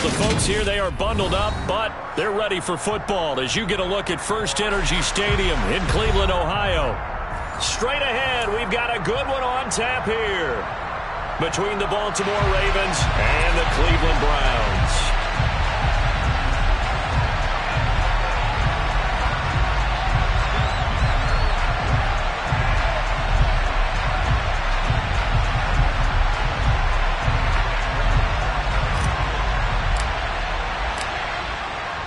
The folks here, they are bundled up, but they're ready for football as you get a look at First Energy Stadium in Cleveland, Ohio. Straight ahead, we've got a good one on tap here between the Baltimore Ravens and the Cleveland Browns.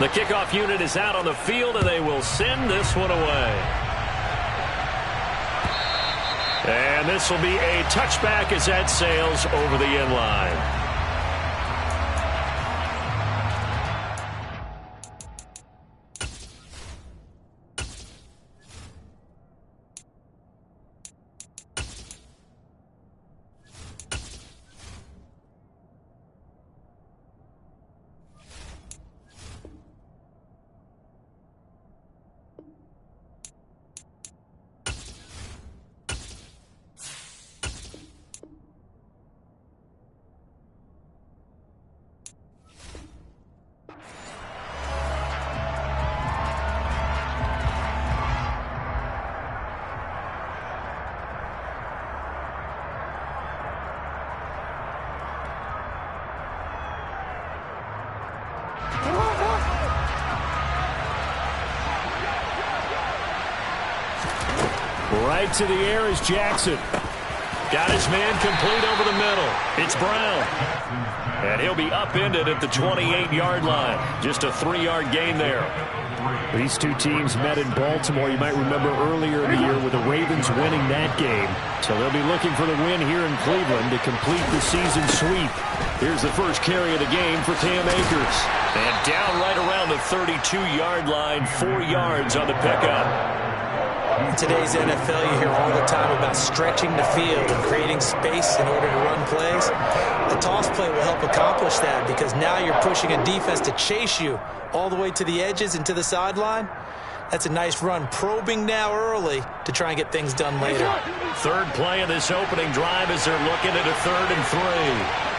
The kickoff unit is out on the field, and they will send this one away. And this will be a touchback as that sails over the end line. Right to the air is Jackson. Got his man complete over the middle. It's Brown. And he'll be upended at the 28-yard line. Just a 3-yard gain there. These two teams met in Baltimore, you might remember, earlier in the year with the Ravens winning that game. So they'll be looking for the win here in Cleveland to complete the season sweep. Here's the first carry of the game for Cam Akers. And down right around the 32-yard line, 4 yards on the pickup. In today's NFL, you hear all the time about stretching the field and creating space in order to run plays. The toss play will help accomplish that because now you're pushing a defense to chase you all the way to the edges and to the sideline. That's a nice run, probing now early to try and get things done later. Third play of this opening drive as they're looking at a 3rd and 3.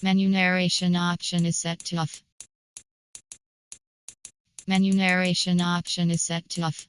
Menu narration option is set to off. Menu narration option is set to off.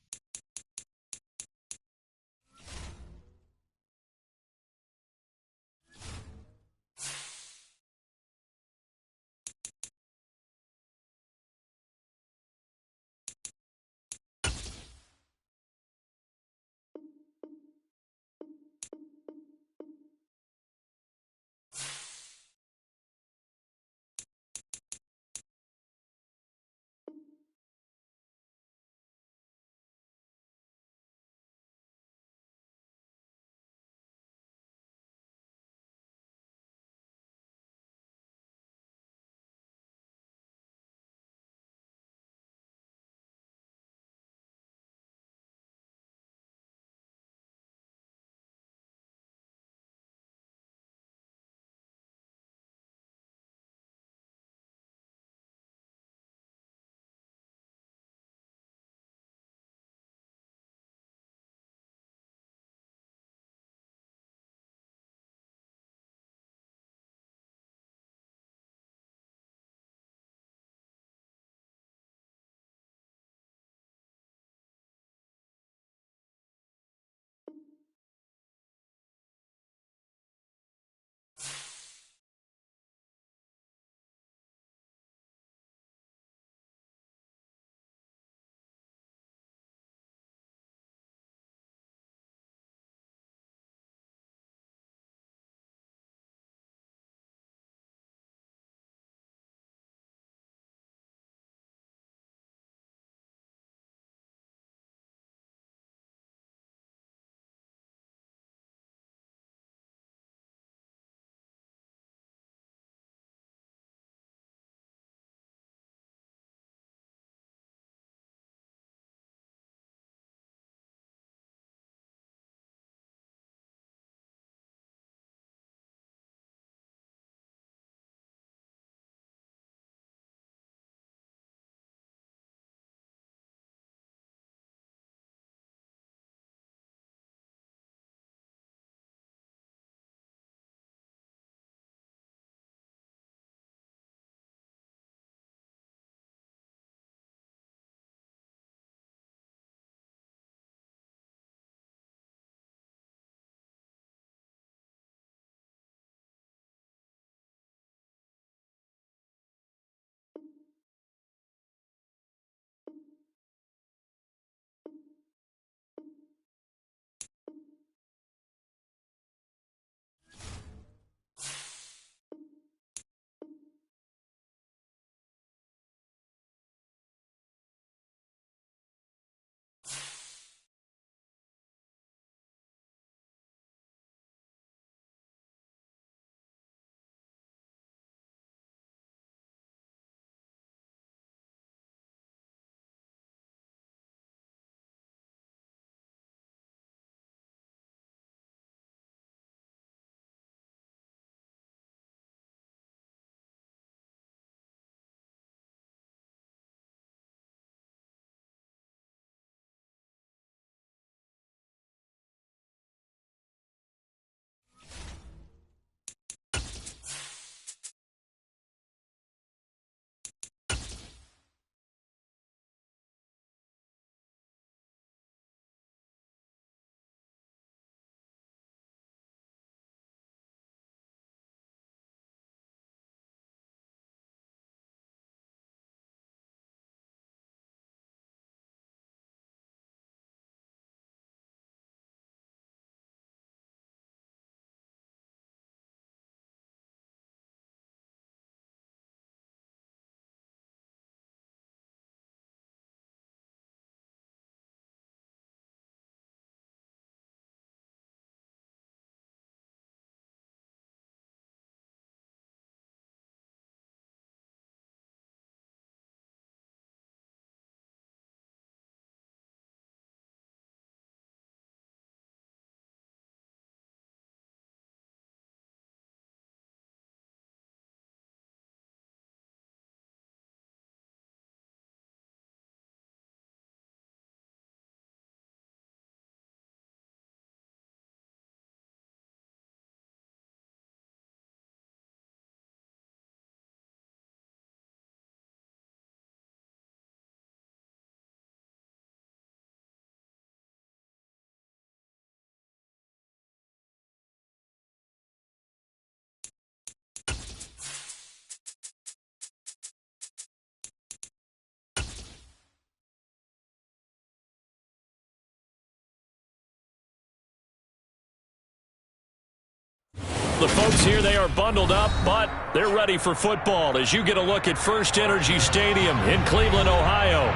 the folks here, they are bundled up, but they're ready for football as you get a look at First Energy Stadium in Cleveland, Ohio.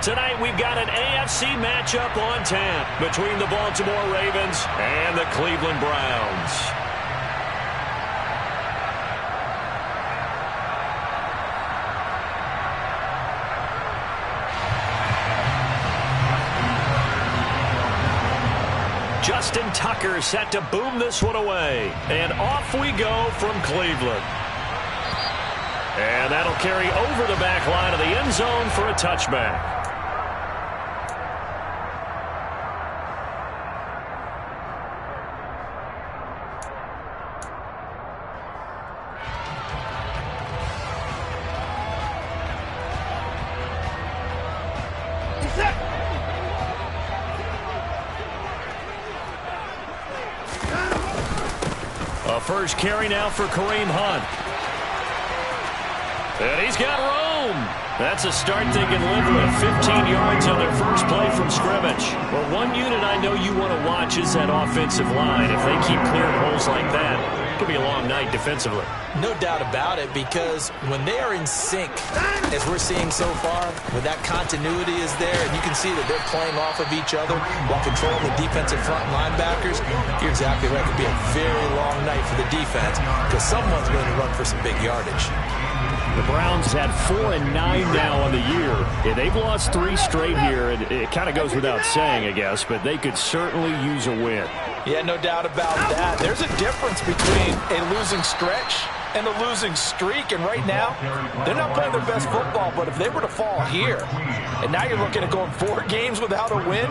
Tonight we've got an AFC matchup on tap between the Baltimore Ravens and the Cleveland Browns. Justin Tucker set to boom this one away. And off we go from Cleveland. And that'll carry over the back line of the end zone for a touchback. First carry now for Kareem Hunt. And he's got room. That's a start they can live with. 15 yards on their first play from scrimmage. Well, one unit I know you want to watch is that offensive line. If they keep clearing holes like that, it could be a long night defensively. No doubt about it, because when they are in sync, as we're seeing so far, when that continuity is there, and you can see that they're playing off of each other while controlling the defensive front linebackers, you're exactly right. It could be a very long night for the defense because someone's going to run for some big yardage. The Browns had 4-9 now on the year. Yeah, they've lost 3 straight here, and it kind of goes without saying, I guess, but they could certainly use a win. Yeah, no doubt about that. There's a difference between a losing stretch and a losing streak, and right now, they're not playing their best football, but if they were to fall here, and now you're looking at going 4 games without a win,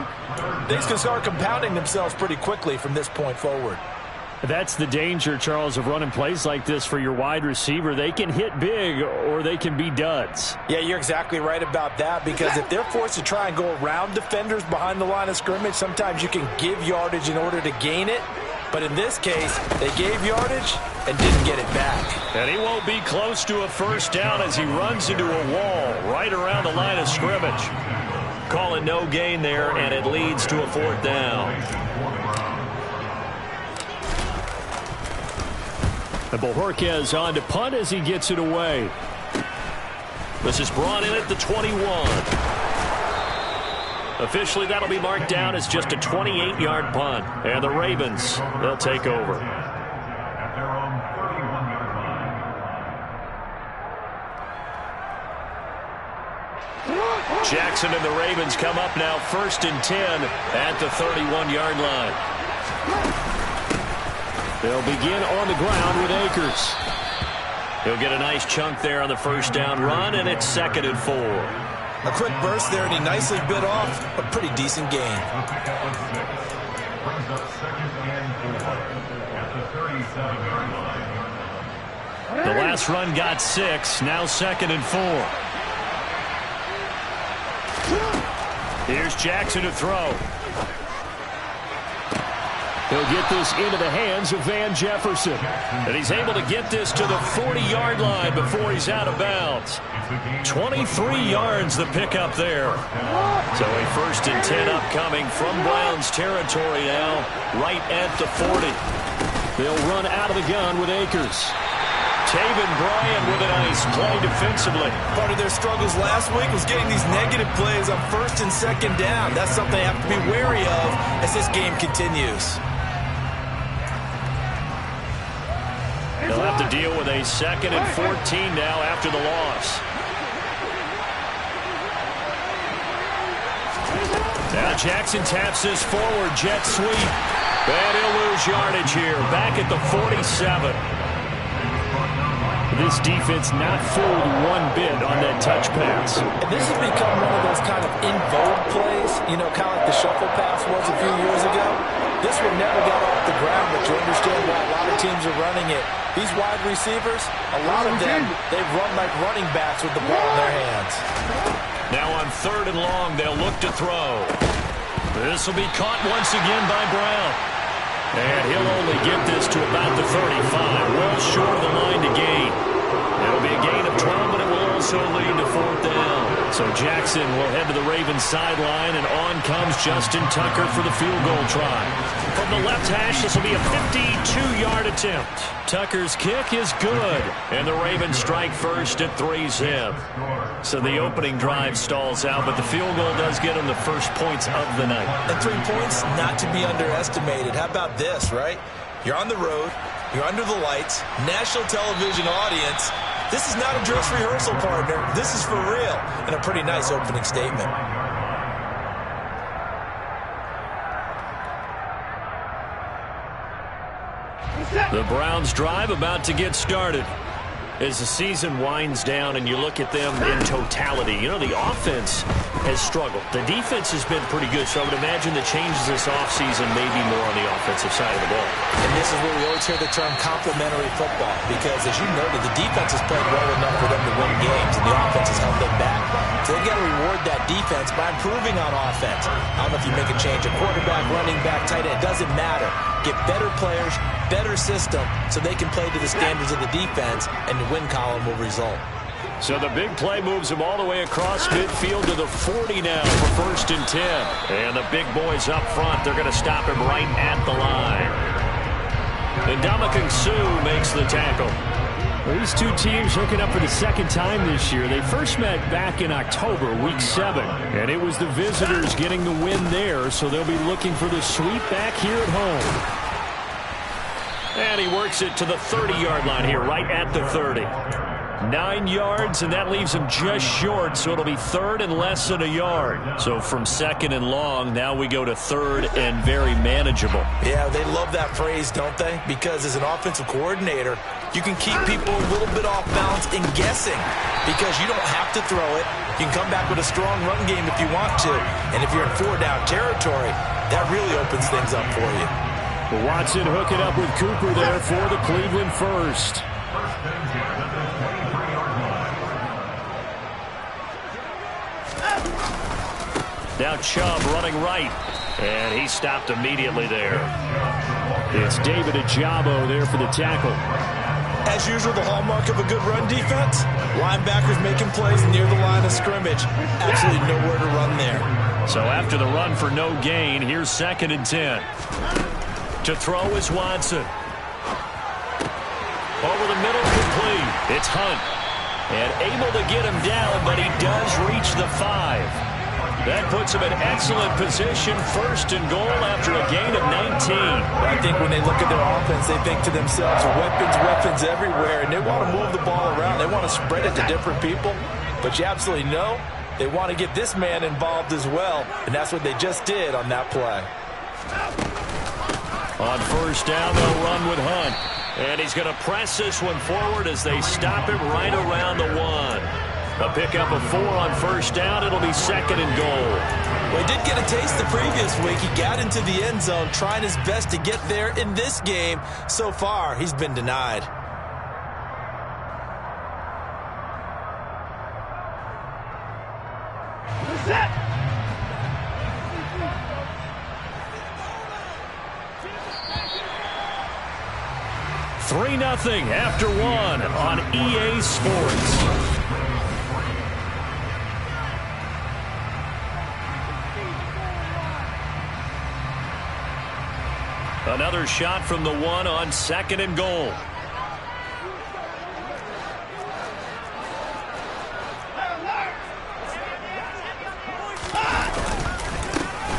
things can start compounding themselves pretty quickly from this point forward. That's the danger, Charles, of running plays like this for your wide receiver. They can hit big or they can be duds. Yeah, you're exactly right about that, because if they're forced to try and go around defenders behind the line of scrimmage, sometimes you can give yardage in order to gain it. But in this case, they gave yardage and didn't get it back. And he won't be close to a first down as he runs into a wall right around the line of scrimmage. Call it no gain there, and it leads to a 4th down. And Bojorquez on to punt as he gets it away. This is brought in at the 21. Officially, that'll be marked down as just a 28-yard punt. And the Ravens, they'll take over. Jackson and the Ravens come up now 1st and 10 at the 31-yard line. They'll begin on the ground with Akers. He'll get a nice chunk there on the first down run, and it's 2nd and 4. A quick burst there, and he nicely bit off a pretty decent gain. The last run got 6, now 2nd and 4. Here's Jackson to throw. He'll get this into the hands of Van Jefferson. And he's able to get this to the 40-yard line before he's out of bounds. 23 yards the pickup there. So a 1st and 10 upcoming from Browns territory now, right at the 40. They'll run out of the gun with Akers. Taven Bryan with a nice play defensively. Part of their struggles last week was getting these negative plays on 1st and 2nd down. That's something they have to be wary of as this game continues. They'll have to deal with a 2nd and 14 now after the loss. Now Jackson taps this forward, jet sweep. And he'll lose yardage here, back at the 47. This defense not fooled one bit on that touch pass. And this has become one of those kind of in vogue plays, you know, kind of like the shuffle pass was a few years ago. This one never got off the ground, but you understand why a lot of teams are running it. These wide receivers, a lot of them, they've run like running backs with the ball in their hands. Now on 3rd and long, they'll look to throw. This will be caught once again by Brown. And he'll only get this to about the 35, well short of the line to gain. It'll be a gain of 12, but it will also lead to 4th down. So Jackson will head to the Ravens sideline, and on comes Justin Tucker for the field goal try. From the left hash, this will be a 52-yard attempt. Tucker's kick is good, and the Ravens strike first at 3-zip. So the opening drive stalls out, but the field goal does get them the first points of the night. And 3 points, not to be underestimated. How about this, right? You're on the road, you're under the lights, national television audience. This is not a dress rehearsal, partner. This is for real, and a pretty nice opening statement. The Browns drive about to get started. As the season winds down and you look at them in totality, you know, the offense has struggled. The defense has been pretty good, so I would imagine the changes this offseason may be more on the offensive side of the ball. And this is where we always hear the term complementary football, because as you noted, the defense has played well enough for them to win games, and the offense has held them back. So they've got to reward that defense by improving on offense. I don't know if you make a change, a quarterback, running back, tight end, it doesn't matter. Get better players, better system, so they can play to the standards of the defense, and the win column will result. So the big play moves him all the way across midfield to the 40 now for 1st and 10. And the big boys up front, they're going to stop him right at the line. And Ndamukong Suh makes the tackle. Well, these two teams hooking up for the second time this year. They first met back in October, week 7. And it was the visitors getting the win there, so they'll be looking for the sweep back here at home. And he works it to the 30-yard line here, right at the 30. 9 yards, and that leaves him just short, so it'll be 3rd and less than a yard. So from 2nd and long, now we go to 3rd and very manageable. Yeah, they love that phrase, don't they? Because as an offensive coordinator, you can keep people a little bit off balance and guessing, because you don't have to throw it. You can come back with a strong run game if you want to. And if you're in 4-down territory, that really opens things up for you. Watson hooking up with Cooper there for the Cleveland first. Now Chubb running right, and he stopped immediately there. It's David Ojabo there for the tackle. As usual, the hallmark of a good run defense, linebackers making plays near the line of scrimmage. Absolutely nowhere to run there. So after the run for no gain, here's 2nd and 10. To throw is Watson. Over the middle, complete. It's Hunt. And able to get him down, but he does reach the 5. That puts him in excellent position, 1st and goal after a gain of 19. I think when they look at their offense, they think to themselves, weapons everywhere, and they want to move the ball around. They want to spread it to different people. But you absolutely know they want to get this man involved as well, and that's what they just did on that play. On 1st down, they'll run with Hunt. And he's going to press this one forward as they stop him right around the 1. A pickup of 4 on 1st down. It'll be 2nd and goal. Well, he did get a taste the previous week. He got into the end zone, trying his best to get there in this game. So far, he's been denied. Set. 3-0 after 1 on EA Sports. Another shot from the 1 on 2nd and goal.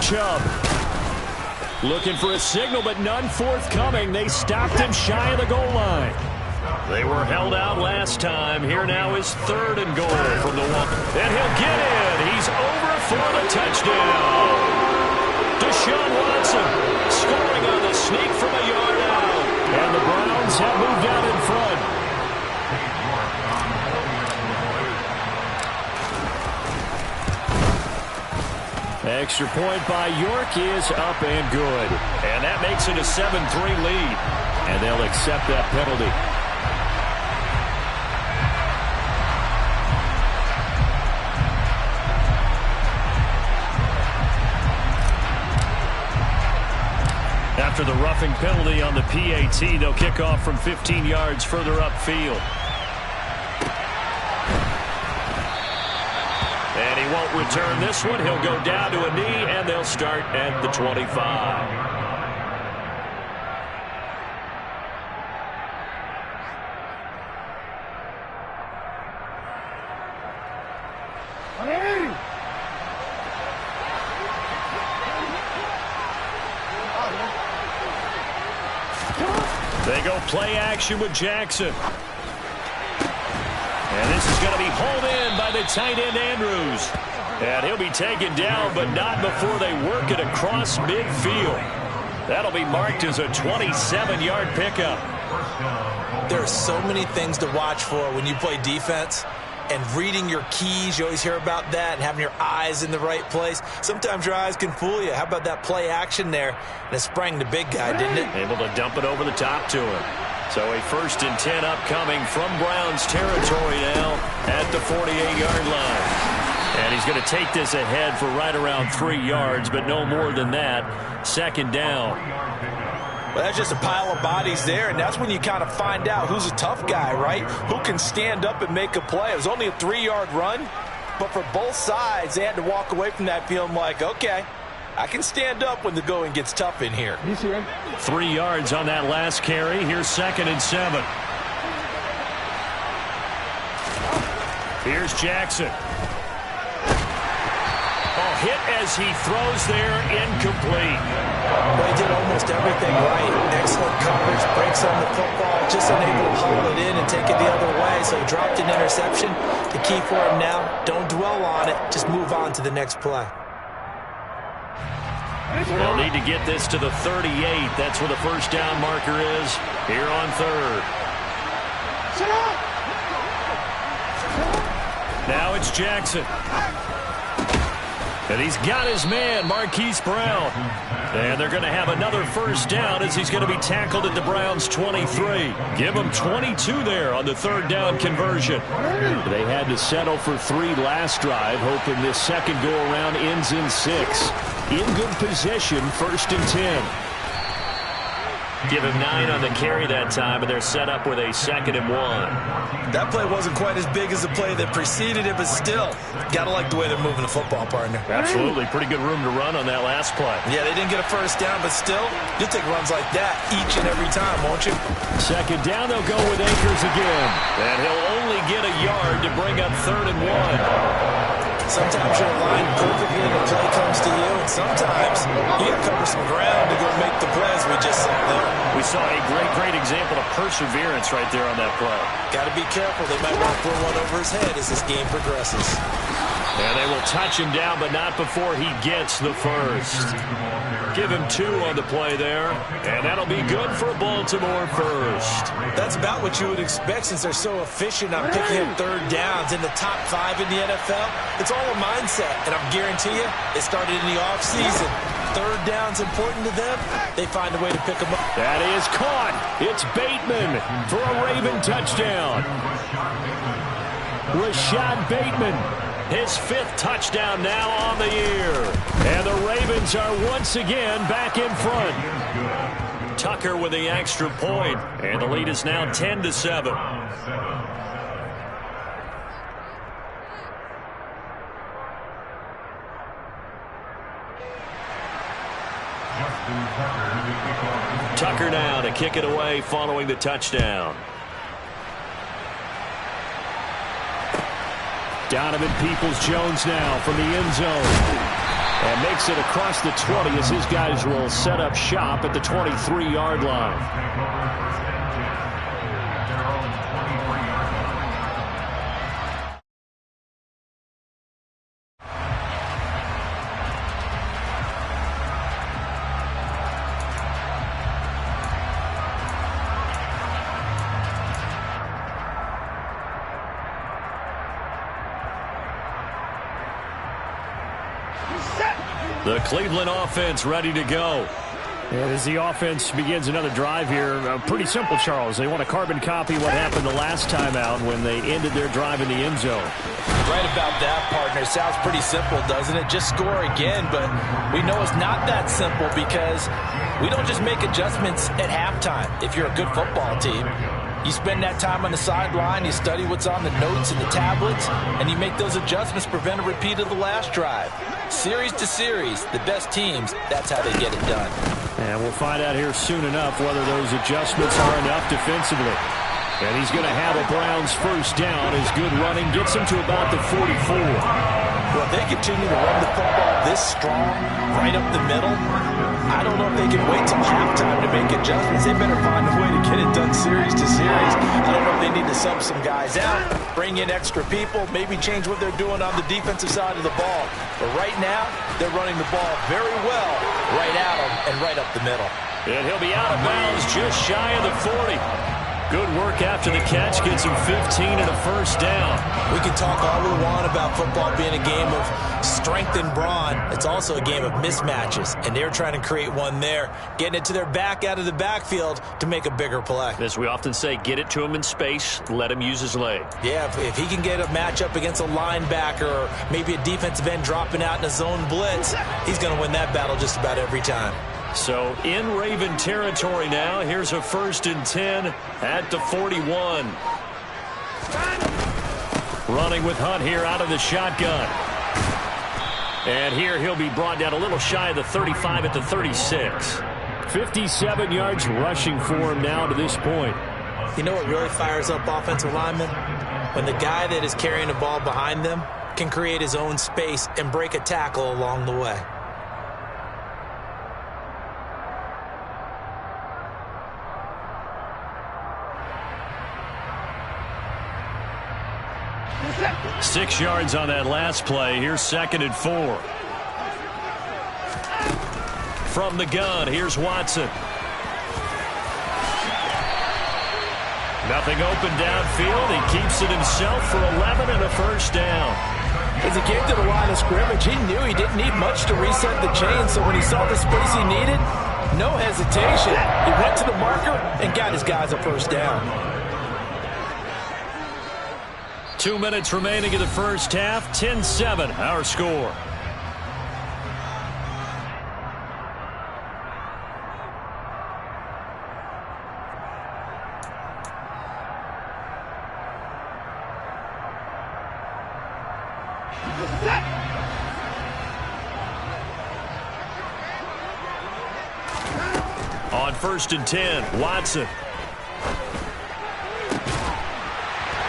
Chubb looking for a signal, but none forthcoming. They stopped him shy of the goal line. They were held out last time. Here now is 3rd and goal from the 1. And he'll get in. He's over for the touchdown. Deshaun Watson scoring on the sneak from a yard out. And the Browns have moved out in front. Extra point by York is up and good. And that makes it a 7-3 lead. And they'll accept that penalty. After the roughing penalty on the PAT, they'll kick off from 15 yards further upfield. And he won't return this one. He'll go down to a knee, and they'll start at the 25. go play action with Jackson. And this is going to be hauled in by the tight end, Andrews. And he'll be taken down, but not before they work it across midfield. That'll be marked as a 27-yard pickup. There are so many things to watch for when you play defense. And reading your keys, you always hear about that, and having your eyes in the right place. Sometimes your eyes can fool you. How about that play action there? And it sprang the big guy, didn't it? Able to dump it over the top to him. So a 1st and 10 upcoming from Browns territory now at the 48-yard line. And he's going to take this ahead for right around 3 yards, but no more than that. 2nd down. Well, that's just a pile of bodies there, and that's when you kind of find out who's a tough guy, right? Who can stand up and make a play. It was only a 3-yard run, but for both sides, they had to walk away from that feeling like, okay, I can stand up when the going gets tough in here. 3 yards on that last carry. Here's 2nd and 7. Here's Jackson. Hit as he throws there, incomplete. Well, he did almost everything right. Excellent coverage, breaks on the football, just unable to haul it in and take it the other way. So he dropped an interception. The key for him now, don't dwell on it. Just move on to the next play. They'll need to get this to the 38. That's where the 1st down marker is here on 3rd. Now it's Jackson. And he's got his man, Marquise Brown. And they're going to have another 1st down as he's going to be tackled at the Browns' 23. Give him 22 there on the 3rd down conversion. They had to settle for 3 last drive, hoping this second go-around ends in 6. In good position, 1st and 10. Give him 9 on the carry that time, and they're set up with a 2nd and 1. That play wasn't quite as big as the play that preceded it, but still, got to like the way they're moving the football, partner. Absolutely. Pretty good room to run on that last play. Yeah, they didn't get a 1st down, but still, you'll take runs like that each and every time, won't you? 2nd down, they'll go with Akers again. And he'll only get a yard to bring up 3rd and 1. Sometimes you're aligned perfectly and the play comes to you, and sometimes you got to cover some ground to go make the plays we just saw there. We saw a great example of perseverance right there on that play. Got to be careful. They might want to throw one over his head as this game progresses. And they will touch him down, but not before he gets the 1st. Give him 2 on the play there, and that'll be good for Baltimore 1st. That's about what you would expect since they're so efficient on picking up 3rd downs in the top 5 in the NFL. It's all a mindset, and I guarantee you, it started in the offseason. 3rd down's important to them. They find a way to pick them up. That is caught. It's Bateman for a Raven touchdown. Rashad Bateman. His 5th touchdown now on the year. And the Ravens are once again back in front. Tucker with the extra point, and the lead is now 10-7. Tucker now to kick it away following the touchdown. Donovan Peoples-Jones now from the end zone. And makes it across the 20 as his guys will set up shop at the 23-yard line. The Cleveland offense ready to go. And as the offense begins another drive here, pretty simple, Charles. They want to carbon copy what happened the last time out when they ended their drive in the end zone. Right about that, partner. Sounds pretty simple, doesn't it? Just score again, but we know it's not that simple because we don't just make adjustments at halftime. If you're a good football team, you spend that time on the sideline, you study what's on the notes and the tablets, and you make those adjustments to prevent a repeat of the last drive. Series to series, the best teams, that's how they get it done. And we'll find out here soon enough whether those adjustments are enough defensively. And he's going to have a Browns first down as good running gets him to about the 44. Well, if they continue to run the football this strong, right up the middle, I don't know if they can wait till halftime to make adjustments. They better find a way to get it done series to series. I don't know if they need to sub some guys out, bring in extra people, maybe change what they're doing on the defensive side of the ball. But right now, they're running the ball very well right at them and right up the middle. And he'll be out of bounds just shy of the 40. Good work after the catch. Gets him 15 and a first down. We can talk all we want about football being a game of strength and brawn. It's also a game of mismatches, and they're trying to create one there, getting it to their back out of the backfield to make a bigger play. As we often say, get it to him in space, let him use his leg. Yeah, if he can get a matchup against a linebacker or maybe a defensive end dropping out in a zone blitz, he's going to win that battle just about every time. So in Raven territory now. Here's a 1st and 10 at the 41. Running with Hunt here out of the shotgun. And here he'll be brought down a little shy of the 35 at the 36. 57 yards rushing for him now to this point. You know what really fires up offensive linemen? When the guy that is carrying the ball behind them can create his own space and break a tackle along the way. Six yards on that last play. Here's 2nd and 4. From the gun, here's Watson. Nothing open downfield. He keeps it himself for 11 and a first down. As he came to the line of scrimmage, he knew he didn't need much to reset the chain, so when he saw the space he needed, no hesitation. He went to the marker and got his guys a first down. 2 minutes remaining in the first half. 10-7, our score. On 1st and 10, Watson.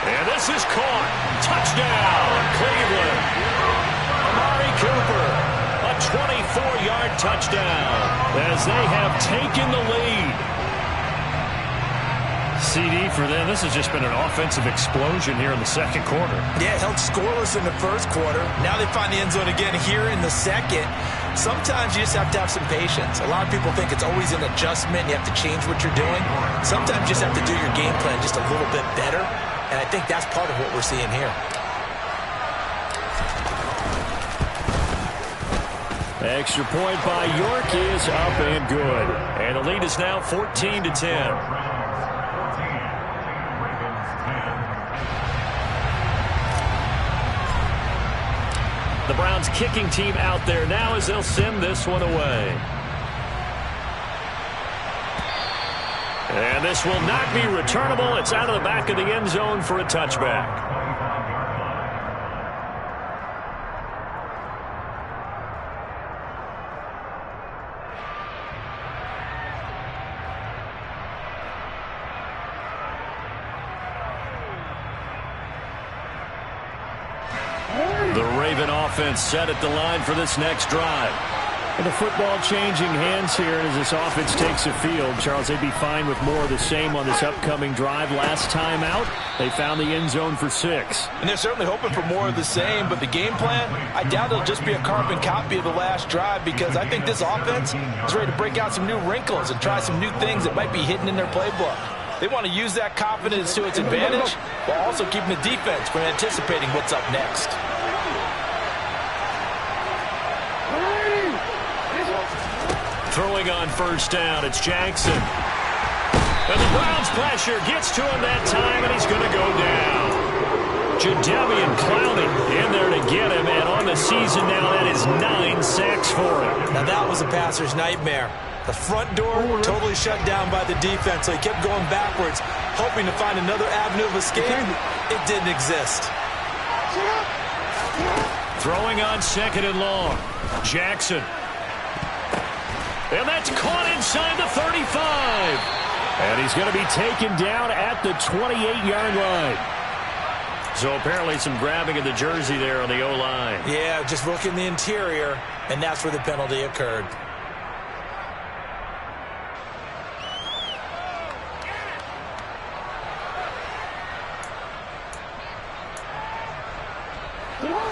And this is caught. Touchdown, Cleveland. Amari Cooper, a 24-yard touchdown as they have taken the lead. CD for them. This has just been an offensive explosion here in the second quarter. Yeah, held scoreless in the first quarter. Now they find the end zone again here in the second. Sometimes you just have to have some patience. A lot of people think it's always an adjustment. You have to change what you're doing. Sometimes you just have to do your game plan just a little bit better. And I think that's part of what we're seeing here. Extra point by York is up and good. And the lead is now 14-10. The Browns kicking team out there now as they'll send this one away. And this will not be returnable. It's out of the back of the end zone for a touchback. The Raven offense set at the line for this next drive. And the football changing hands here as this offense takes the field. Charles, they'd be fine with more of the same on this upcoming drive. Last time out, they found the end zone for 6. And they're certainly hoping for more of the same, but the game plan, I doubt it'll just be a carbon copy of the last drive because I think this offense is ready to break out some new wrinkles and try some new things that might be hidden in their playbook. They want to use that confidence to its advantage while also keeping the defense from anticipating what's up next. Throwing on first down, it's Jackson. And the Browns pressure gets to him that time, and he's going to go down. Jadeveon Clowney in there to get him, and on the season now, that is 9 sacks for him. Now that was a passer's nightmare. The front door totally shut down by the defense, so he kept going backwards, hoping to find another avenue of escape. It didn't exist. Throwing on 2nd and long. Jackson. And that's caught inside the 35. And he's going to be taken down at the 28-yard line. So apparently some grabbing of the jersey there on the O-line. Yeah, just look in the interior, and that's where the penalty occurred.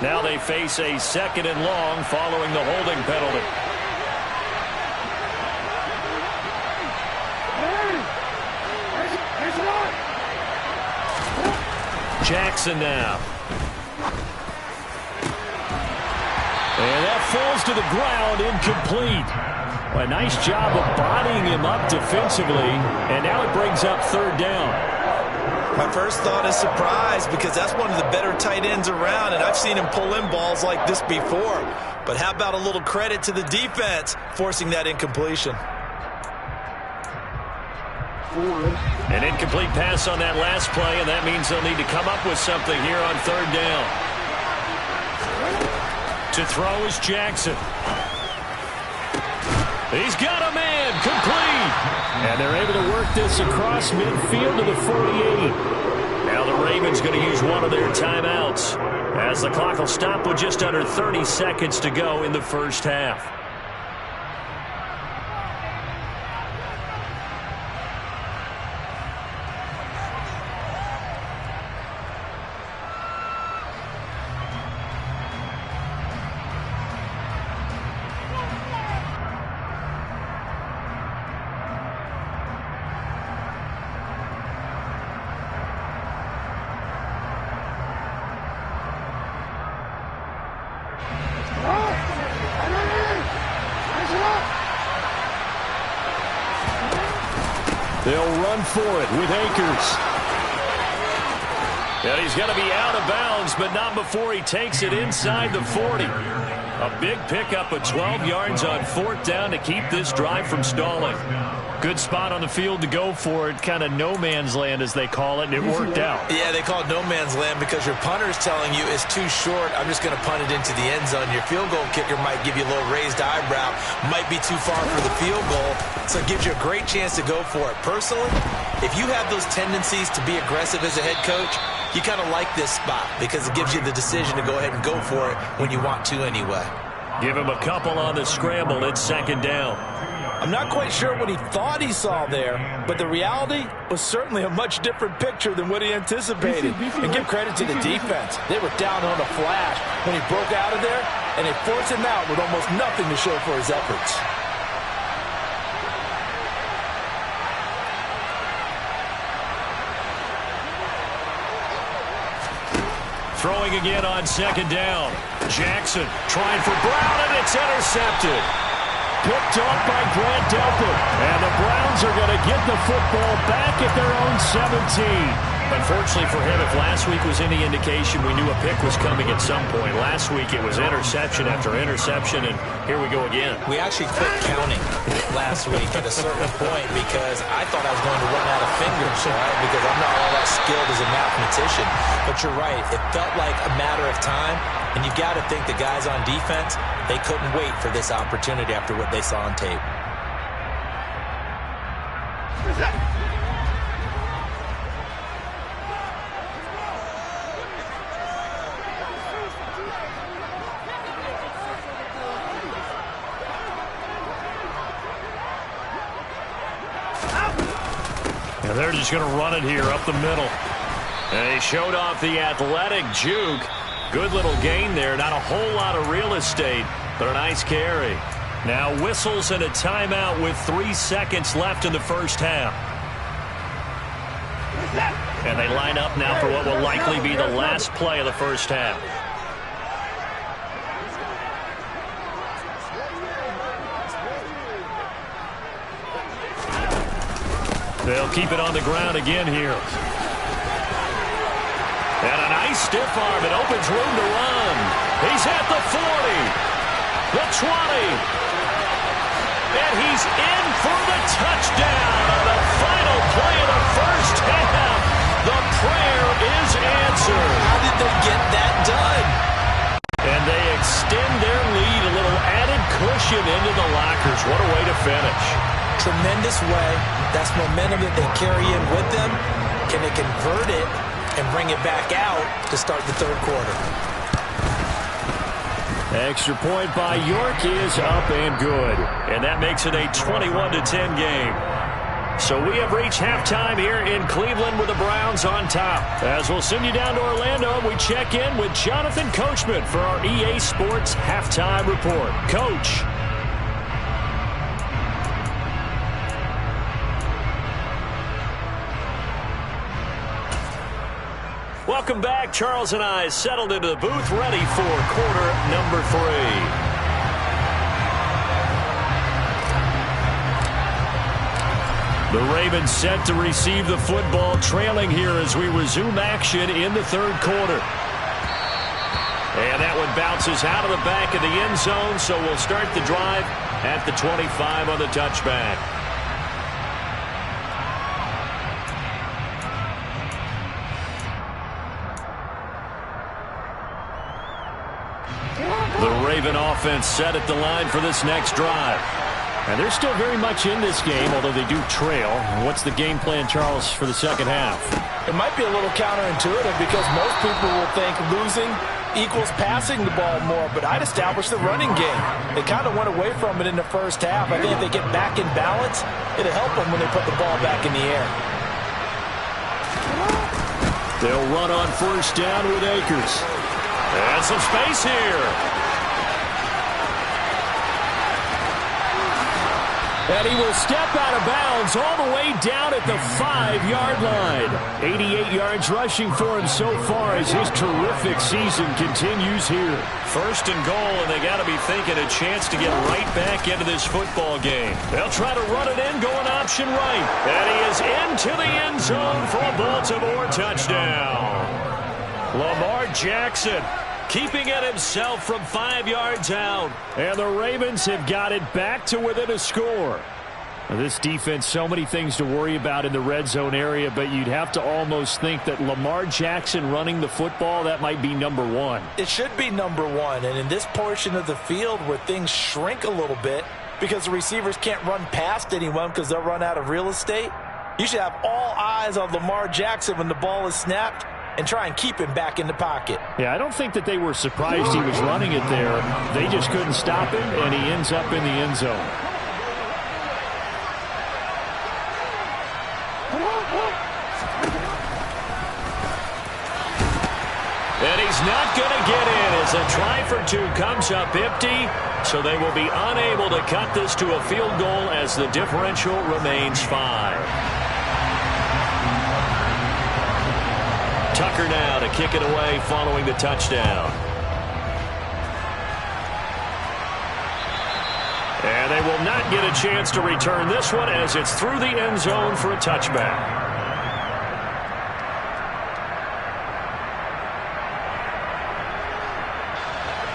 Now they face a 2nd and long following the holding penalty. Jackson now. And that falls to the ground, incomplete. Well, a nice job of bodying him up defensively, and now it brings up 3rd down. My first thought is surprise, because that's one of the better tight ends around, and I've seen him pull in balls like this before. But how about a little credit to the defense forcing that incompletion? An incomplete pass on that last play, and that means they'll need to come up with something here on 3rd down. To throw is Jackson. He's got a man, complete. And they're able to work this across midfield to the 48. Now the Ravens going to use one of their timeouts, as the clock will stop with just under 30 seconds to go in the first half. They'll run for it with Akers. And he's going to be out of bounds, but not before he takes it inside the 40. A big pickup of 12 yards on 4th down to keep this drive from stalling. Good spot on the field to go for it. Kind of no man's land, as they call it, and it worked out. Yeah, they call it no man's land because your punter's telling you it's too short. I'm just going to punt it into the end zone. Your field goal kicker might give you a little raised eyebrow, might be too far for the field goal, so it gives you a great chance to go for it. Personally, if you have those tendencies to be aggressive as a head coach, you kind of like this spot because it gives you the decision to go ahead and go for it when you want to anyway. Give him a couple on the scramble. It's 2nd down. I'm not quite sure what he thought he saw there, but the reality was certainly a much different picture than what he anticipated. And give credit to the defense. They were down on a flash when he broke out of there, and they forced him out with almost nothing to show for his efforts. Throwing again on 2nd down. Jackson trying for Brown, and it's intercepted. Picked off by Grant Delpit. And the Browns are going to get the football back at their own 17. Unfortunately for him, if last week was any indication, we knew a pick was coming at some point. Last week it was interception after interception, and here we go again. We actually quit counting last week at a certain point because I thought I was going to run out of fingers, right? Because I'm not all that skilled as a mathematician. But you're right. It felt like a matter of time, and you've got to think the guys on defense, they couldn't wait for this opportunity after what they saw on tape. And they're just going to run it here up the middle. And they showed off the athletic juke. Good little gain there. Not a whole lot of real estate, but a nice carry. Now whistles and a timeout with 3 seconds left in the first half. And they line up now for what will likely be the last play of the first half. They'll keep it on the ground again here. And a nice stiff arm. It opens room to run. He's at the 40. The 20. And he's in for the touchdown on the final play of the first half. The prayer is answered. How did they get that done? And they extend their lead, a little added cushion into the lockers. What a way to finish. tremendous way. That's momentum that they carry in with them. Can they convert it and bring it back out to start the third quarter? Extra point by York is up and good. And that makes it a 21-10 game. So we have reached halftime here in Cleveland with the Browns on top. As we'll send you down to Orlando, we check in with Jonathan Coachman for our EA Sports Halftime Report. Coach. Welcome back. Charles and I settled into the booth, ready for quarter number 3. The Ravens set to receive the football, trailing here as we resume action in the third quarter. And that one bounces out of the back of the end zone, so we'll start the drive at the 25 on the touchback. The Raven offense set at the line for this next drive. And they're still very much in this game, although they do trail. What's the game plan, Charles, for the second half? It might be a little counterintuitive because most people will think losing equals passing the ball more, but I'd establish the running game. They kind of went away from it in the first half. I think if they get back in balance, it'll help them when they put the ball back in the air. They'll run on first down with Akers. And some space here. And he will step out of bounds all the way down at the 5-yard line. 88 yards rushing for him so far as his terrific season continues here. First and goal, and they got to be thinking a chance to get right back into this football game. They'll try to run it in, going option right. And he is into the end zone for a Baltimore touchdown. Lamar Jackson keeping it himself from 5 yards out. And the Ravens have got it back to within a score. Now, this defense, so many things to worry about in the red zone area, but you'd have to almost think that Lamar Jackson running the football, that might be number one. It should be number one. And in this portion of the field where things shrink a little bit because the receivers can't run past anyone because they'll run out of real estate, you should have all eyes on Lamar Jackson when the ball is snapped and try and keep him back in the pocket. Yeah, I don't think that they were surprised he was running it there. They just couldn't stop him, and he ends up in the end zone. And he's not going to get in as a try for two comes up empty, so they will be unable to cut this to a field goal as the differential remains 5. Tucker now to kick it away following the touchdown. And they will not get a chance to return this one as it's through the end zone for a touchback.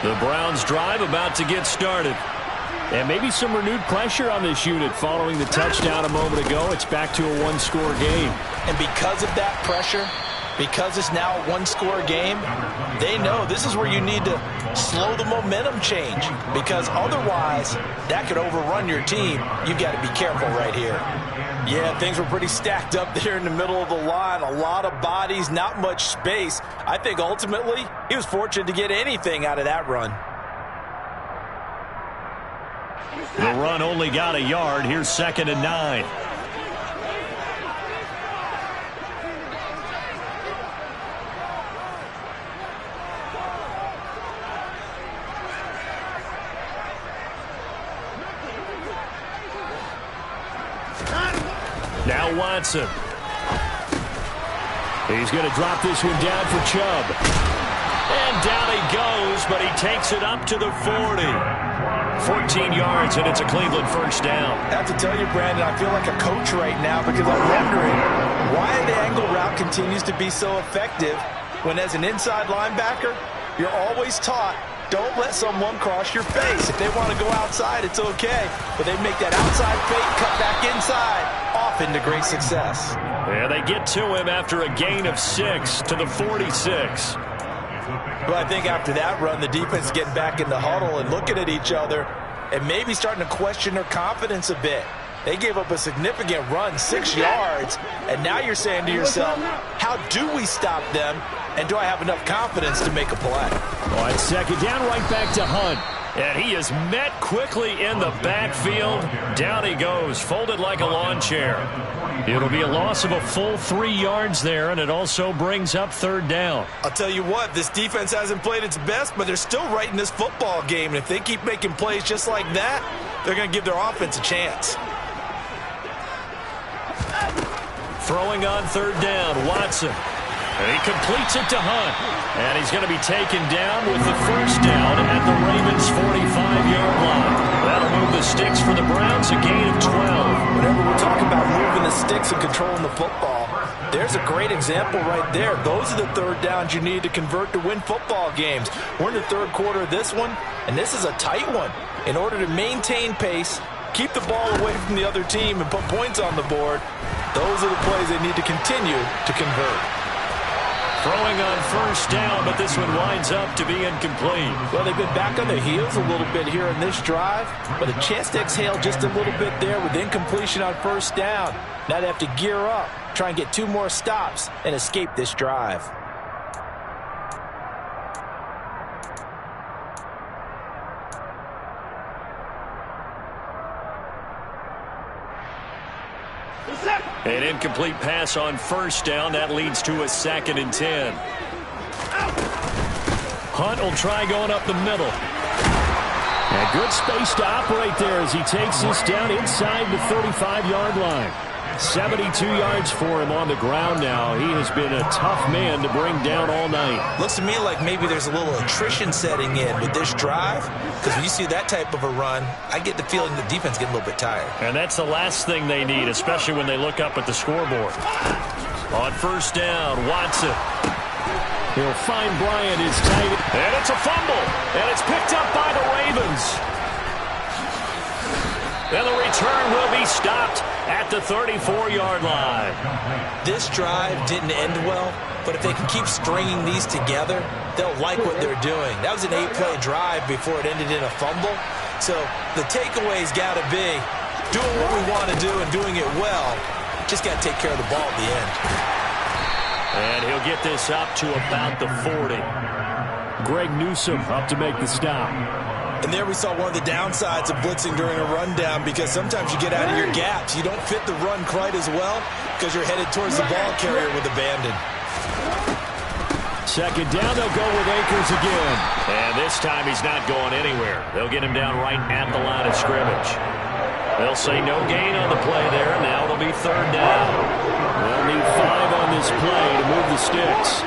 The Browns drive about to get started. And maybe some renewed pressure on this unit following the touchdown a moment ago. It's back to a one-score game. And because of that pressure, because it's now a one-score game, they know this is where you need to slow the momentum change, because otherwise that could overrun your team. You've got to be careful right here. Yeah, things were pretty stacked up there in the middle of the line. A lot of bodies, not much space. I think ultimately he was fortunate to get anything out of that run. The run only got a yard. Here's 2nd and 9. Now Watson. He's going to drop this one down for Chubb. And down he goes, but he takes it up to the 40. 14 yards, and it's a Cleveland first down. I have to tell you, Brandon, I feel like a coach right now because I'm wondering why the angle route continues to be so effective when, as an inside linebacker, you're always taught, don't let someone cross your face. If they want to go outside, it's okay. But they make that outside fake, cut back inside, off into great success. Yeah, they get to him after a gain of 6 to the 46. Well, I think after that run, the defense is getting back in the huddle and looking at each other and maybe starting to question their confidence a bit. They gave up a significant run, 6 yards, and now you're saying to yourself, how do we stop them, and do I have enough confidence to make a play? On second down, right back to Hunt. And he is met quickly in the backfield. Down he goes, folded like a lawn chair. It'll be a loss of a full 3 yards there, and it also brings up third down. I'll tell you what, this defense hasn't played its best, but they're still right in this football game. And if they keep making plays just like that, they're going to give their offense a chance. Throwing on third down, Watson. And he completes it to Hunt. And he's going to be taken down with the first down at the Ravens' 45-yard line. That'll move the sticks for the Browns, a gain of 12. Whenever we're talking about moving the sticks and controlling the football, there's a great example right there. Those are the third downs you need to convert to win football games. We're in the third quarter of this one, and this is a tight one. In order to maintain pace, keep the ball away from the other team, and put points on the board, those are the plays they need to continue to convert. Throwing on first down, but this one winds up to be incomplete. Well, they've been back on their heels a little bit here in this drive, but a chance to exhale just a little bit there with incompletion on first down. Now they have to gear up, try and get 2 more stops, and escape this drive. An incomplete pass on first down. That leads to a 2nd and 10. Hunt will try going up the middle. And good space to operate there as he takes this down inside the 35-yard line. 72 yards for him on the ground now. He has been a tough man to bring down all night. Looks to me like maybe there's a little attrition setting in with this drive, because when you see that type of a run, I get the feeling the defense getting a little bit tired. And that's the last thing they need, especially when they look up at the scoreboard. On first down, Watson. He'll find Bryant his tight end. And it's a fumble. And it's picked up by the Ravens. And the return will be stopped at the 34-yard line. This drive didn't end well, but if they can keep stringing these together, they'll like what they're doing. That was an 8-play drive before it ended in a fumble. So the takeaway's got to be doing what we want to do and doing it well. Just got to take care of the ball at the end. And he'll get this up to about the 40. Greg Newsome up to make the stop. And there we saw one of the downsides of blitzing during a rundown, because sometimes you get out of your gaps. You don't fit the run quite as well because you're headed towards the ball carrier with abandon. Second down, they'll go with Akers again. And this time he's not going anywhere. They'll get him down right at the line of scrimmage. They'll say no gain on the play there. Now it'll be third down. They'll need 5 on this play to move the sticks.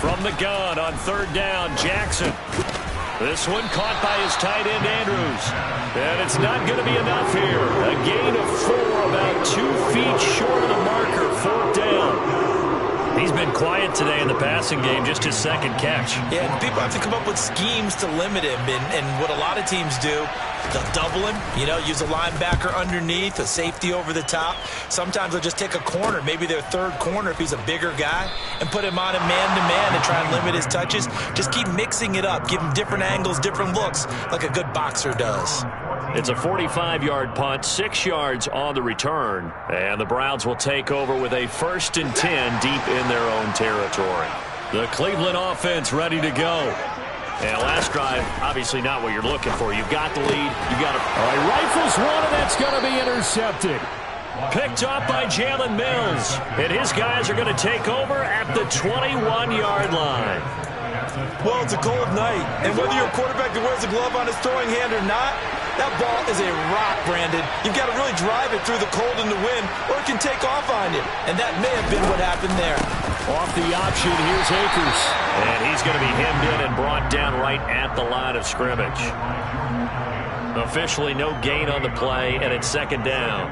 From the gun on third down, Jackson. This one caught by his tight end, Andrews. And it's not going to be enough here. A gain of 4, about 2 feet short of the marker, fourth down. He's been quiet today in the passing game, just his second catch. Yeah, people have to come up with schemes to limit him. And what a lot of teams do, they'll double him, use a linebacker underneath, a safety over the top. Sometimes they'll just take a corner, maybe their third corner if he's a bigger guy, and put him on a man-to-man to try and limit his touches. Just keep mixing it up, give him different angles, different looks, like a good boxer does. It's a 45-yard punt, 6 yards on the return. And the Browns will take over with a 1st and 10 deep in their own territory. The Cleveland offense ready to go. And last drive, obviously not what you're looking for. You've got the lead. You've got to... All right, rifles one, and that's going to be intercepted. Picked up by Jalen Mills. And his guys are going to take over at the 21-yard line. Well, it's a cold night, and whether you're a quarterback that wears a glove on his throwing hand or not, that ball is a rock, Brandon. You've got to really drive it through the cold and the wind, or it can take off on you. And that may have been what happened there. Off the option, here's Akers. And he's going to be hemmed in and brought down right at the line of scrimmage. Officially no gain on the play, and it's second down.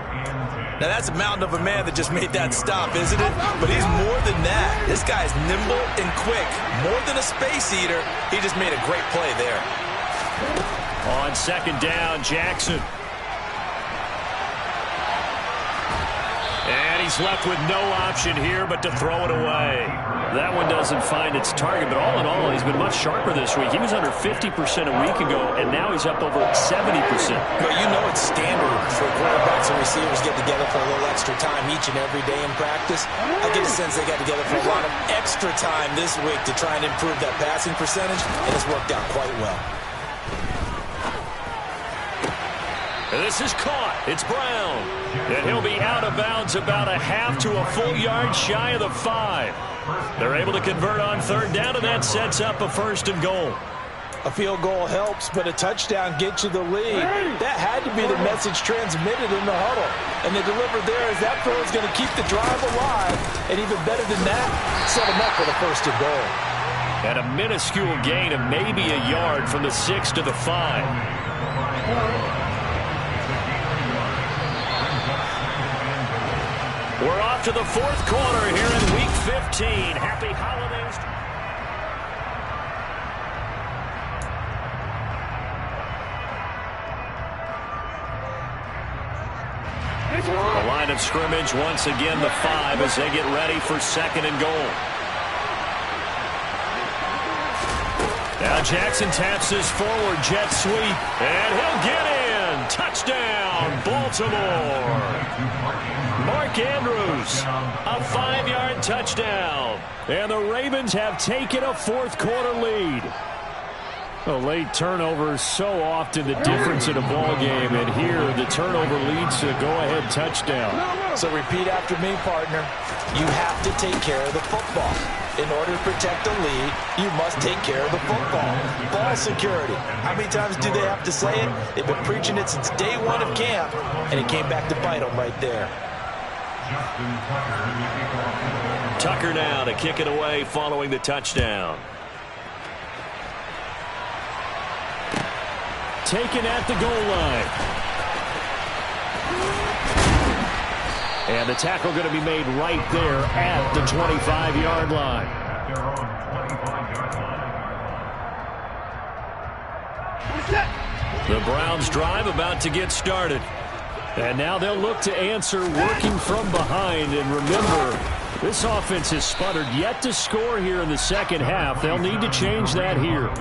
Now, that's a mountain of a man that just made that stop, isn't it? But he's more than that. This guy's nimble and quick. More than a space eater, he just made a great play there. On second down, Jackson. he's left with no option here but to throw it away. That one doesn't find its target, but all in all, he's been much sharper this week. He was under 50% a week ago, and now he's up over 70%. Well, you know it's standard for quarterbacks and receivers get together for a little extra time each and every day in practice. I get a sense they got together for a lot of extra time this week to try and improve that passing percentage, and it's worked out quite well. This is caught. It's Brown. And he'll be out of bounds about a half to a full yard shy of the 5. They're able to convert on third down, and that sets up a 1st and goal. A field goal helps, but a touchdown gets you the lead. That had to be the message transmitted in the huddle. And they delivered there as that throw is going to keep the drive alive. And even better than that, set them up for the 1st and goal. And a minuscule gain of maybe a yard from the 6 to the 5. We're off to the 4th quarter here in Week 15. Happy holidays. The line of scrimmage once again the 5 as they get ready for 2nd and goal. Now Jackson taps this forward jet sweep, and he'll get in. Touchdown, Baltimore. Mark Andrews, a 5-yard touchdown. And the Ravens have taken a 4th quarter lead. A late turnover is so often the difference in a ball game, and here the turnover leads to a go-ahead touchdown. So repeat after me, partner. You have to take care of the football. In order to protect the lead, you must take care of the football. Ball security. How many times do they have to say it? They've been preaching it since day 1 of camp, and it came back to bite them right there. Tucker now to kick it away following the touchdown. Taken at the goal line. And the tackle going to be made right there at the 25-yard line. The Browns drive about to get started. And now they'll look to answer working from behind. And remember, this offense has sputtered yet to score here in the 2nd half. They'll need to change that here.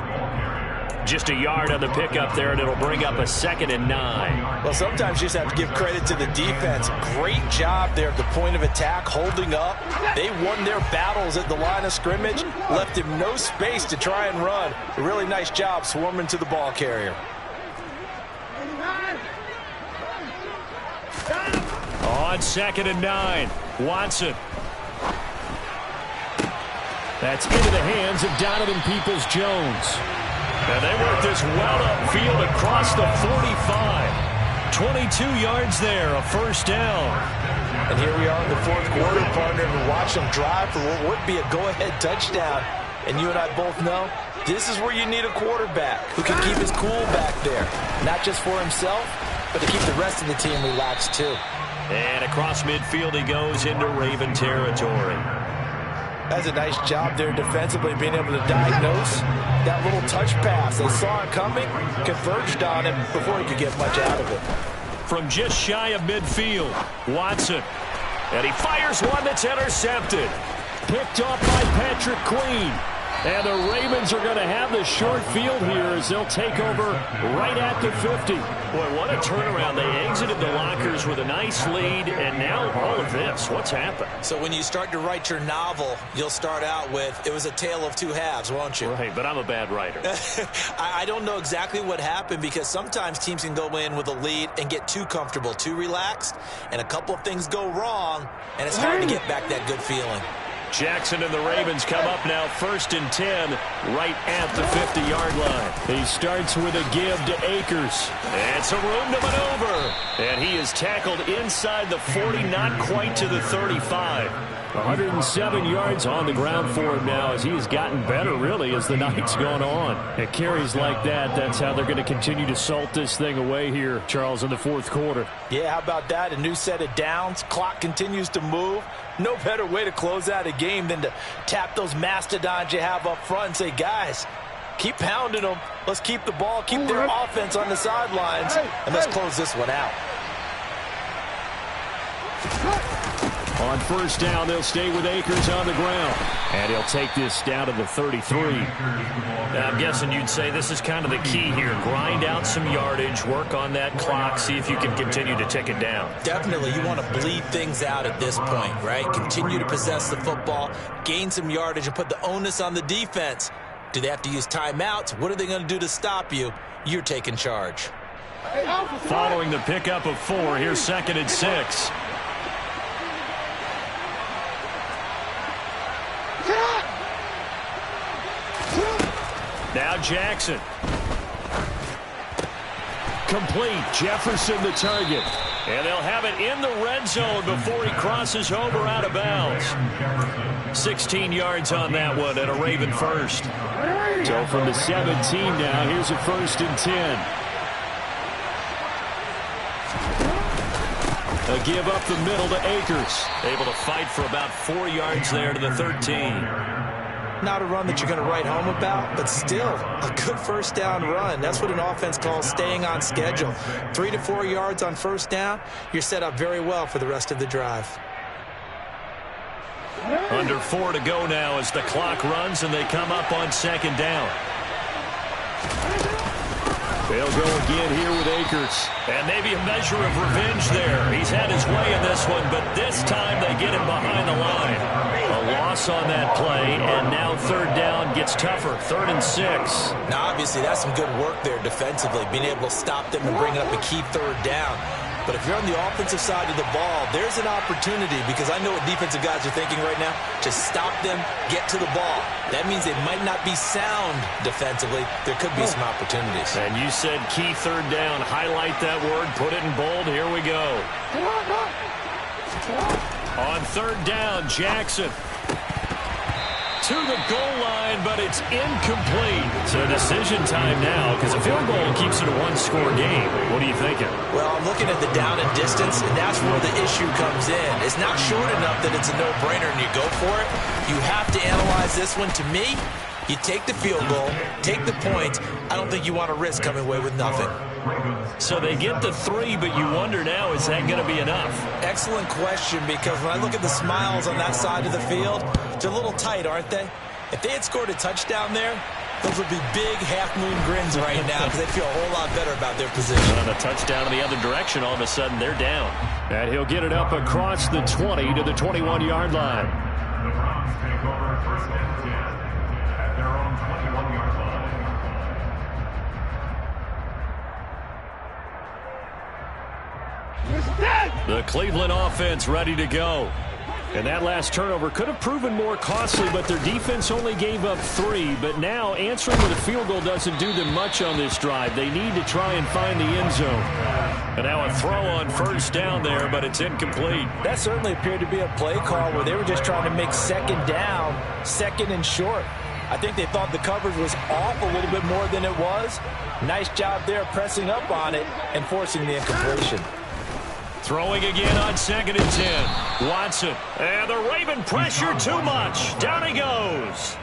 Just a yard on the pickup there, and it'll bring up a 2nd and 9. Well, sometimes you just have to give credit to the defense. Great job there at the point of attack, holding up. They won their battles at the line of scrimmage, left him no space to try and run. A really nice job swarming to the ball carrier. On 2nd and 9, Watson. That's into the hands of Donovan Peoples-Jones. And they work this well upfield across the 45. 22 yards there, a 1st down. And here we are in the 4th quarter, partner, and watch them drive for what would be a go-ahead touchdown. And you and I both know this is where you need a quarterback who can keep his cool back there. Not just for himself, but to keep the rest of the team relaxed too. And across midfield he goes into Raven territory. That's a nice job there defensively, being able to diagnose that little touch pass. They saw it coming, converged on him before he could get much out of it. From just shy of midfield, Watson. And he fires one that's intercepted. Picked off by Patrick Queen. And the Ravens are going to have the short field here as they'll take over right at the 50. Boy, what a turnaround. They exited the lockers with a nice lead, and now all of this. What's happened? So when you start to write your novel, you'll start out with, it was a tale of 2 halves, won't you? Right, but I'm a bad writer. I don't know exactly what happened, because sometimes teams can go in with a lead and get too comfortable, too relaxed, and a couple of things go wrong, and it's hard to get back that good feeling. Jackson and the Ravens come up now 1st and 10 right at the 50-yard line. He starts with a give to Akers. And some room to maneuver. And he is tackled inside the 40, not quite to the 35. 107 yards on the ground for him now as he has gotten better, really, as the night's gone on. At carries like that, that's how they're going to continue to salt this thing away here, Charles, in the 4th quarter. Yeah, how about that? A new set of downs. Clock continues to move. No better way to close out a game than to tap those mastodons you have up front and say, guys, keep pounding them. Let's keep the ball, keep their offense on the sidelines, and let's close this one out. On first down, they'll stay with Akers on the ground. And he'll take this down to the 33. I'm guessing you'd say this is kind of the key here. Grind out some yardage, work on that clock, see if you can continue to tick it down. Definitely, you want to bleed things out at this point, right? Continue to possess the football, gain some yardage, and put the onus on the defense. Do they have to use timeouts? What are they going to do to stop you? You're taking charge. Following the pickup of 4, here's 2nd and 6. Now Jackson. Complete. Jefferson the target. And they'll have it in the red zone before he crosses over out of bounds. 16 yards on that one and a Raven first. So from the 17 now, here's a 1st and 10. A give up the middle to Akers. Able to fight for about 4 yards there to the 13. Not a run that you're going to write home about, but still a good first down run. That's what an offense calls staying on schedule. 3 to 4 yards on first down, you're set up very well for the rest of the drive. Under 4 to go now as the clock runs and they come up on 2nd down. They'll go again here with Akers. And maybe a measure of revenge there. He's had his way in this one, but this time they get him behind the line. A loss on that play, and now 3rd down gets tougher. 3rd and 6. Now, obviously, that's some good work there defensively, being able to stop them and bring up a key 3rd down. But if you're on the offensive side of the ball, there's an opportunity, because I know what defensive guys are thinking right now. Just stop them, get to the ball. That means they might not be sound defensively. There could be some opportunities. And you said key 3rd down. Highlight that word. Put it in bold. Here we go. On 3rd down, Jackson. To the goal line, but it's incomplete. So decision time now, because a field goal keeps it a 1-score game. What are you thinking? Well, I'm looking at the down and distance, and that's where the issue comes in. It's not short enough that it's a no-brainer and you go for it. You have to analyze this one. To me, you take the field goal, take the points. I don't think you want to risk coming away with nothing. So they get the 3, but you wonder now, is that going to be enough? Excellent question, because when I look at the smiles on that side of the field, they're a little tight, aren't they? If they had scored a touchdown there, those would be big half-moon grins right now, because they feel a whole lot better about their position. On a touchdown in the other direction, all of a sudden they're down. And he'll get it up across the 20 to the 21-yard line. The Browns take over 1st and 10 at their own 21-yard line. The Cleveland offense ready to go. And that last turnover could have proven more costly, but their defense only gave up 3. But now answering with a field goal doesn't do them much on this drive. They need to try and find the end zone. And now a throw on 1st down there, but it's incomplete. That certainly appeared to be a play call where they were just trying to make 2nd down, 2nd and short. I think they thought the coverage was off a little bit more than it was. Nice job there pressing up on it and forcing the incompletion. Throwing again on 2nd and 10. Watson. And the Raven pressure too much. Down he goes.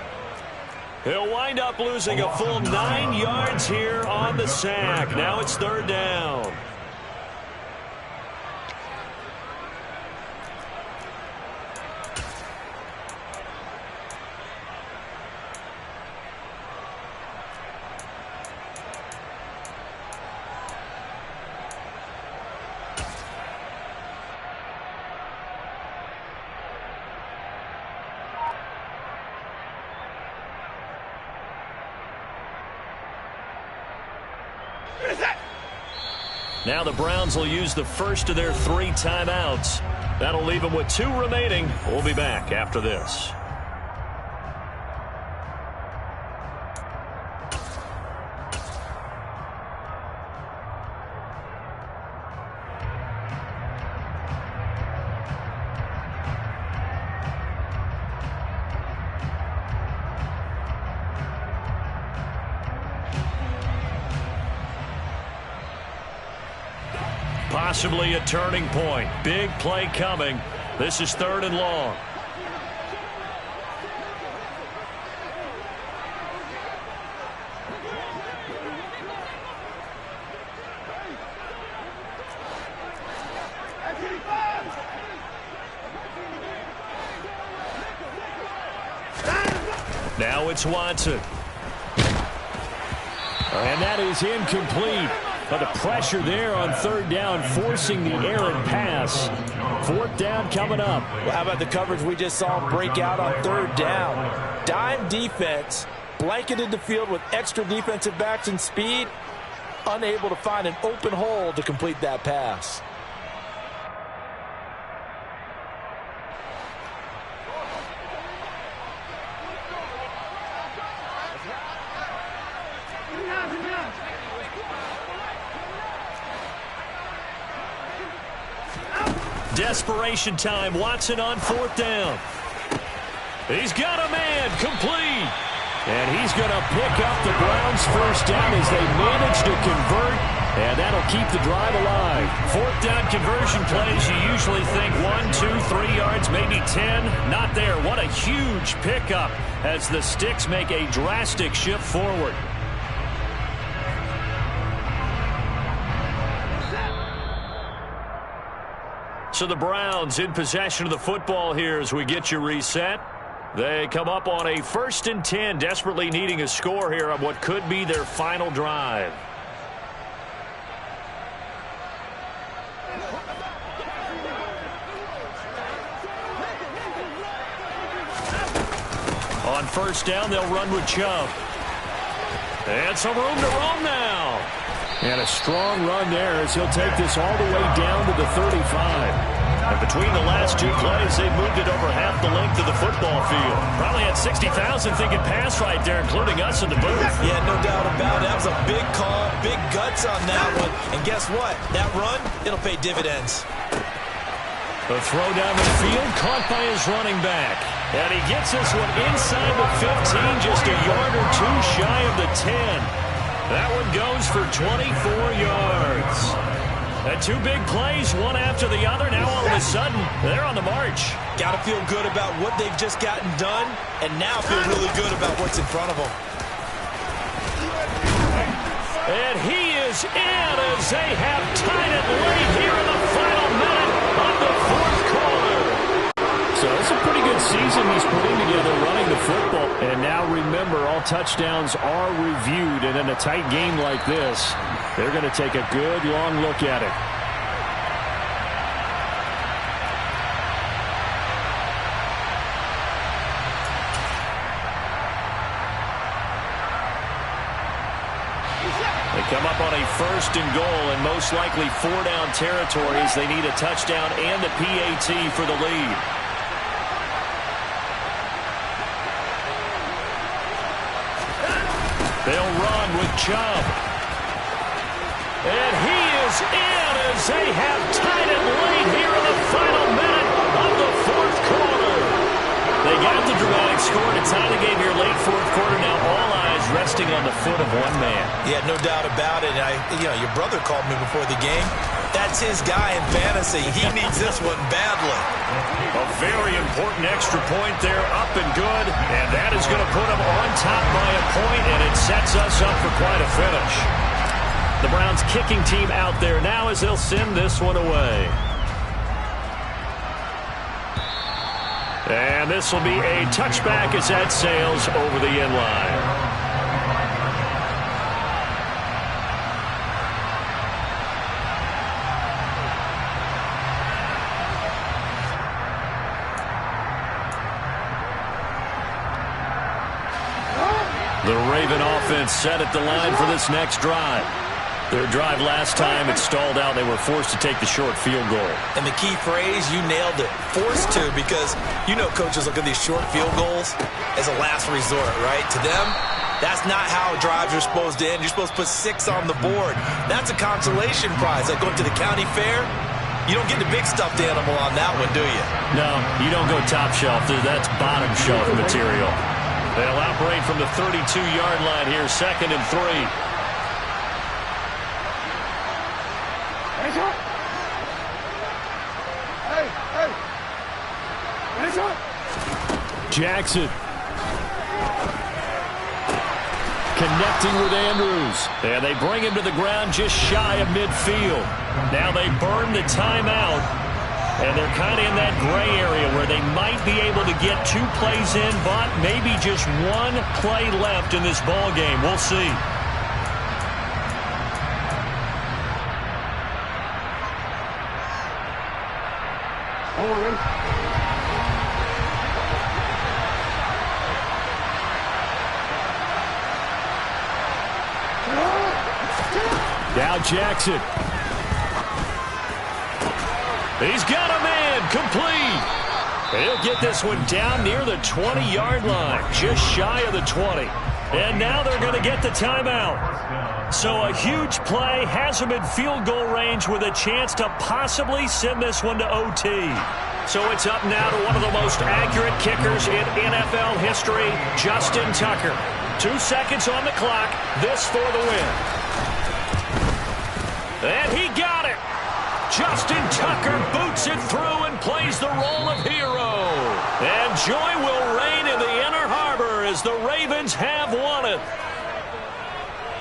He'll wind up losing a full 9 yards here on the sack. Now it's 3rd down. Now the Browns will use the first of their 3 timeouts. That'll leave them with 2 remaining. We'll be back after this. Possibly a turning point. Big play coming. This is 3rd and long. Now it's Watson. And that is incomplete. But the pressure there on third down, forcing the errant pass. Fourth down coming up. Well, how about the coverage we just saw break out on third down? Dime defense, blanketed the field with extra defensive backs and speed, unable to find an open hole to complete that pass. Desperation time. Watson on fourth down. He's got a man. Complete. And he's going to pick up the Browns' first down as they manage to convert. And that'll keep the drive alive. Fourth down conversion plays, you usually think 1, 2, 3 yards, maybe 10. Not there. What a huge pickup as the Sticks make a drastic shift forward. So the Browns in possession of the football here as we get you reset. They come up on a 1st and 10, desperately needing a score here on what could be their final drive. On first down, they'll run with Chubb. And some room to roam now. And a strong run there as he'll take this all the way down to the 35. And between the last 2 plays, they've moved it over half the length of the football field. Probably had 60,000 thinking pass right there, including us in the booth. Yeah, no doubt about it. That was a big call, big guts on that one. And guess what? That run, it'll pay dividends. The throw down the field, caught by his running back. And he gets this one inside the 15, just a yard or 2 shy of the 10. That one goes for 24 yards. And 2 big plays, one after the other. Now all of a sudden, they're on the march. Got to feel good about what they've just gotten done, and now feel really good about what's in front of them. And he is in as they have tied it late here in the final minute of the 4th quarter. So it's a pretty good season he's putting together running the football. And now remember, all touchdowns are reviewed. And in a tight game like this, they're going to take a good long look at it. They come up on a 1st and goal and most likely 4-down territory as they need a touchdown and a PAT for the lead. They'll run with Chubb. And he is in as they have tied it late here in the final minute of the 4th quarter. They got the dramatic score to tie the game here late 4th quarter. Now all eyes resting on the foot of one man. Yeah, no doubt about it. Your brother called me before the game. That's his guy in fantasy. He needs this one badly. A very important extra point there, up and good. And that is going to put them on top by a point, and it sets us up for quite a finish. The Browns kicking team out there now as they'll send this one away. And this will be a touchback as that sails over the end line. The Raven offense set at the line for this next drive. Their drive last time, it stalled out. They were forced to take the short field goal. And the key phrase, you nailed it. Forced to, because coaches look at these short field goals as a last resort, right? To them, that's not how drives are supposed to end. You're supposed to put 6 on the board. That's a consolation prize. Like going to the county fair, you don't get the big stuffed animal on that one, do you? No, you don't go top shelf. That's bottom shelf material. They'll operate from the 32-yard line here, 2nd and 3. Jackson connecting with Andrews. And they bring him to the ground just shy of midfield. Now they burn the timeout. And they're kind of in that gray area where they might be able to get 2 plays in, but maybe just 1 play left in this ball game. We'll see. Now Jackson. He's got a man complete. He'll get this one down near the 20-yard line, just shy of the 20. And now they're going to get the timeout. So a huge play has him in field goal range with a chance to possibly send this one to OT. So it's up now to one of the most accurate kickers in NFL history, Justin Tucker. 2 seconds on the clock. This for the win. And he got it. Justin Tucker boots it through and plays the role of hero. And joy will reign in the Inner Harbor as the Ravens have won it.